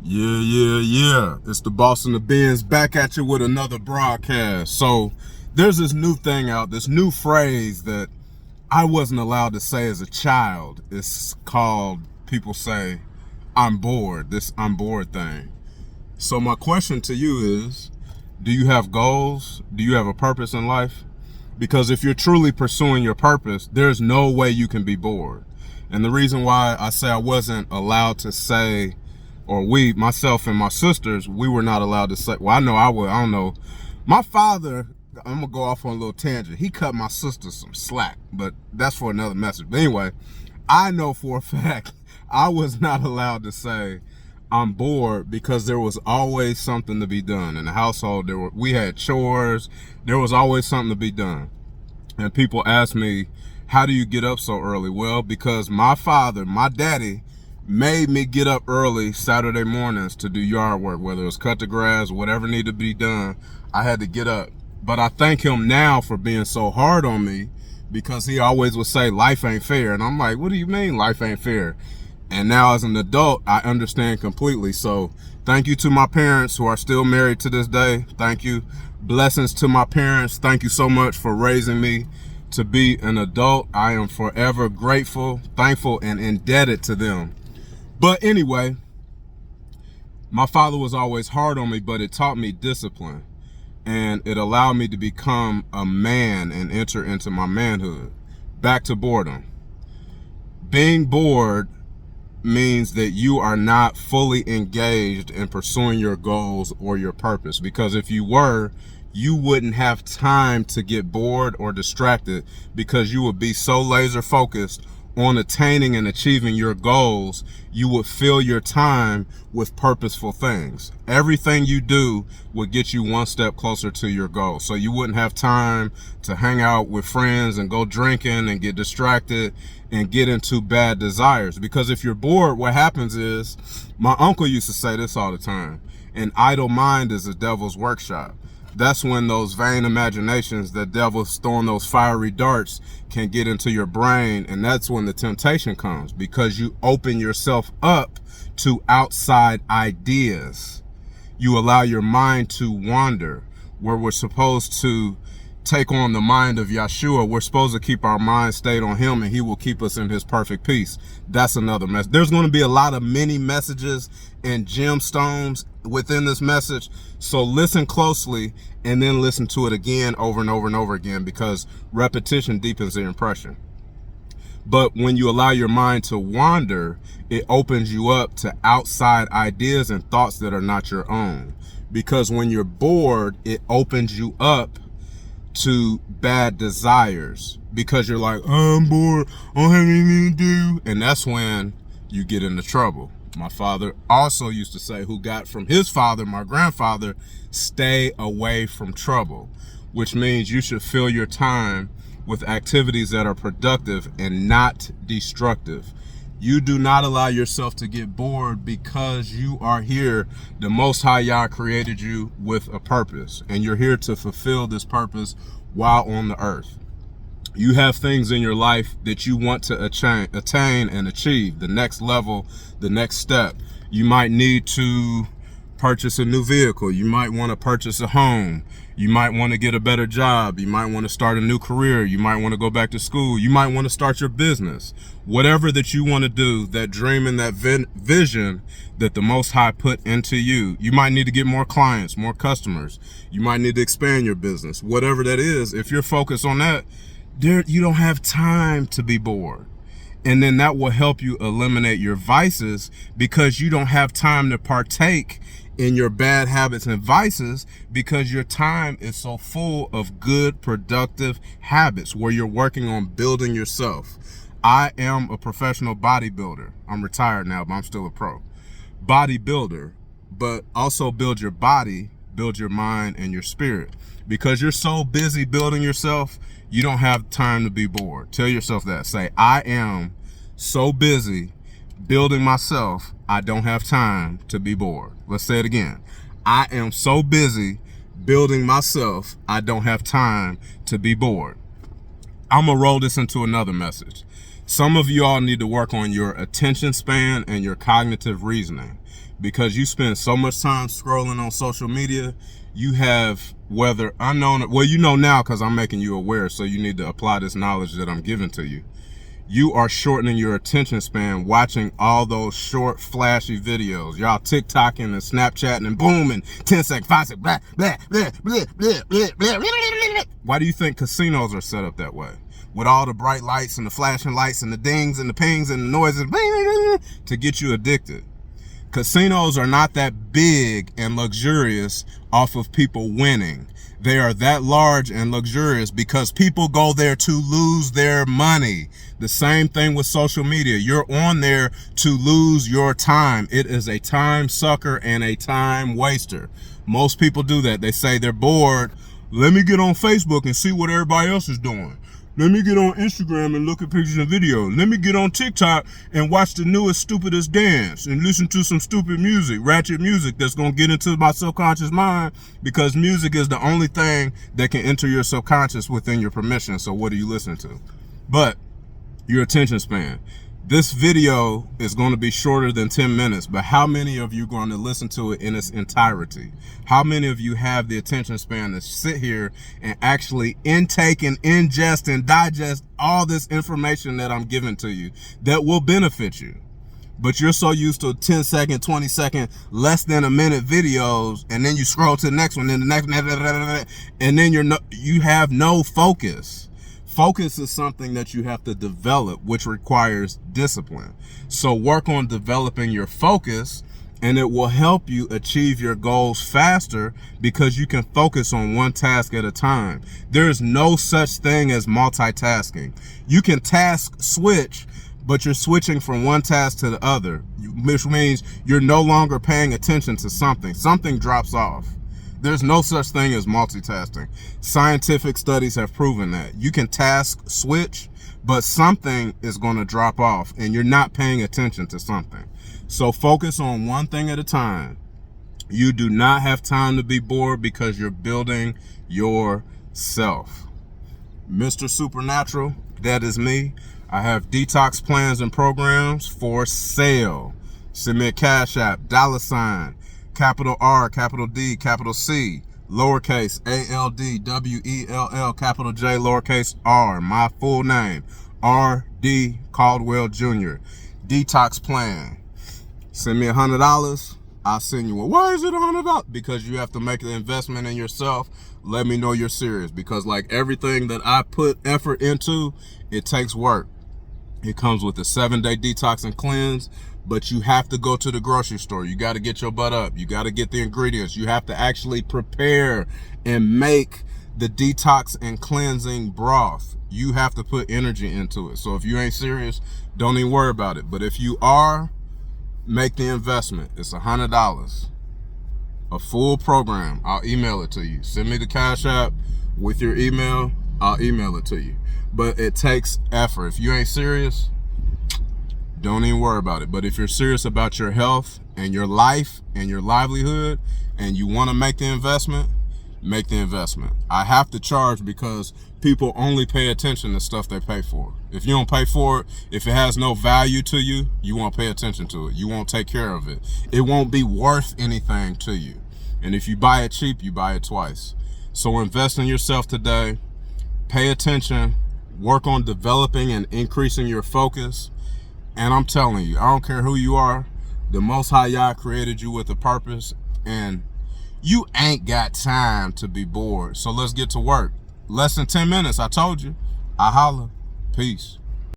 Yeah. It's the boss and the Benz back at you with another broadcast. So there's this new thing out, this new phrase that I wasn't allowed to say as a child. It's called, people say, I'm bored, this I'm bored thing. So my question to you is, do you have goals? Do you have a purpose in life? Because if you're truly pursuing your purpose, there's no way you can be bored. And the reason why I say I wasn't allowed to say, or we, myself and my sisters, we were not allowed to say, well, I know I would, I don't know. My father, I'm gonna go off on a little tangent. He cut my sister some slack, but that's for another message. But anyway, I know for a fact I was not allowed to say I'm bored because there was always something to be done in the household. We had chores. There was always something to be done. And people ask me, how do you get up so early? Well, because my father, my daddy, made me get up early Saturday mornings to do yard work, whether it was cut the grass, whatever needed to be done, I had to get up. But I thank him now for being so hard on me, because he always would say, life ain't fair. And I'm like, what do you mean life ain't fair? And now as an adult, I understand completely. So thank you to my parents who are still married to this day. Thank you. Blessings to my parents. Thank you so much for raising me to be an adult. I am forever grateful, thankful, and indebted to them. But anyway, my father was always hard on me, but it taught me discipline. And it allowed me to become a man and enter into my manhood. Back to boredom. Being bored means that you are not fully engaged in pursuing your goals or your purpose. Because if you were, you wouldn't have time to get bored or distracted, because you would be so laser focused on attaining and achieving your goals, you would fill your time with purposeful things. Everything you do would get you one step closer to your goal. So you wouldn't have time to hang out with friends and go drinking and get distracted and get into bad desires. Because if you're bored, what happens is, my uncle used to say this all the time, an idle mind is a devil's workshop. That's when those vain imaginations, the devil's throwing those fiery darts, can get into your brain. And that's when the temptation comes, because you open yourself up to outside ideas. You allow your mind to wander. Where we're supposed to take on the mind of Yeshua, we're supposed to keep our mind stayed on him, and he will keep us in his perfect peace. That's another message. There's going to be a lot of mini messages and gemstones within this message. So listen closely and then listen to it again over and over and over again, because repetition deepens the impression. But when you allow your mind to wander, it opens you up to outside ideas and thoughts that are not your own. Because when you're bored, it opens you up to bad desires, because you're like, oh, I'm bored, I don't have anything to do. And that's when you get into trouble. My father also used to say, who got from his father, my grandfather, stay away from trouble, which means you should fill your time with activities that are productive and not destructive. You do not allow yourself to get bored, because you are here. The Most High Yah created you with a purpose, and you're here to fulfill this purpose while on the earth. You have things in your life that you want to attain and achieve, the next level, the next step. You might need to purchase a new vehicle. You might want to purchase a home. You might want to get a better job. You might want to start a new career. You might want to go back to school. You might want to start your business. Whatever that you want to do, that dream and that vision that the Most High put into you. You might need to get more clients, more customers. You might need to expand your business. Whatever that is, if you're focused on that, you don't have time to be bored. And then that will help you eliminate your vices, because you don't have time to partake in your bad habits and vices, because your time is so full of good, productive habits where you're working on building yourself. I am a professional bodybuilder. I'm retired now, but I'm still a pro bodybuilder. But also build your body, build your mind and your spirit, because you're so busy building yourself, you don't have time to be bored. Tell yourself that. Say, I am so busy building myself, I don't have time to be bored. Let's say it again. I am so busy building myself, I don't have time to be bored. I'm gonna roll this into another message. Some of you all need to work on your attention span and your cognitive reasoning, because you spend so much time scrolling on social media. You have, whether unknown, well, you know now because I'm making you aware, so you need to apply this knowledge that I'm giving to you. You are shortening your attention span watching all those short, flashy videos. Y'all TikToking and Snapchatting and boom, and 10 seconds, 5 seconds, blah, blah, blah, blah, blah, blah, blah, blah. Why do you think casinos are set up that way? With all the bright lights and the flashing lights and the dings and the pings and the noises to get you addicted. Casinos are not that big and luxurious off of people winning. They are that large and luxurious because people go there to lose their money. The same thing with social media. You're on there to lose your time. It is a time sucker and a time waster. Most people do that. They say they're bored. Let me get on Facebook and see what everybody else is doing. Let me get on Instagram and look at pictures and videos. Let me get on TikTok and watch the newest, stupidest dance and listen to some stupid music, ratchet music that's going to get into my subconscious mind, because music is the only thing that can enter your subconscious within your permission. So what are you listening to? But your attention span. This video is going to be shorter than 10 minutes, but how many of you are going to listen to it in its entirety? How many of you have the attention span to sit here and actually intake and ingest and digest all this information that I'm giving to you that will benefit you? But you're so used to 10-second, 20-second, less than a minute videos, and then you scroll to the next one, and the next, and then you have no focus. Focus is something that you have to develop, which requires discipline. So work on developing your focus, and it will help you achieve your goals faster because you can focus on one task at a time. There is no such thing as multitasking. You can task switch, but you're switching from one task to the other, which means you're no longer paying attention to something. Something drops off. There's no such thing as multitasking. Scientific studies have proven that. You can task switch, but something is going to drop off and you're not paying attention to something. So focus on one thing at a time. You do not have time to be bored because you're building yourself. Mr. Supernatural, that is me. I have detox plans and programs for sale. Send me a Cash App, $, capital R, capital D, capital C, lowercase ALDWELL, capital J, lowercase R. My full name, R.D. Caldwell Jr. Detox plan. Send me $100. I'll send you one. Why is it $100? Because you have to make the investment in yourself. Let me know you're serious. Because like everything that I put effort into, it takes work. It comes with a 7-day detox and cleanse. But you have to go to the grocery store. You got to get your butt up. You got to get the ingredients. You have to actually prepare and make the detox and cleansing broth. You have to put energy into it. So if you ain't serious, don't even worry about it. But if you are, make the investment. It's $100. A full program. I'll email it to you. Send me the Cash App with your email. I'll email it to you. But it takes effort. If you ain't serious, don't even worry about it. But if you're serious about your health and your life and your livelihood and you want to make the investment, make the investment. I have to charge because people only pay attention to stuff they pay for. If you don't pay for it, if it has no value to you, you won't pay attention to it. You won't take care of it. It won't be worth anything to you. And if you buy it cheap, you buy it twice. So invest in yourself today. Pay attention. Work on developing and increasing your focus. And I'm telling you, I don't care who you are, the Most High Yah created you with a purpose, and you ain't got time to be bored. So let's get to work. Less than 10 minutes, I told you. I holla. Peace.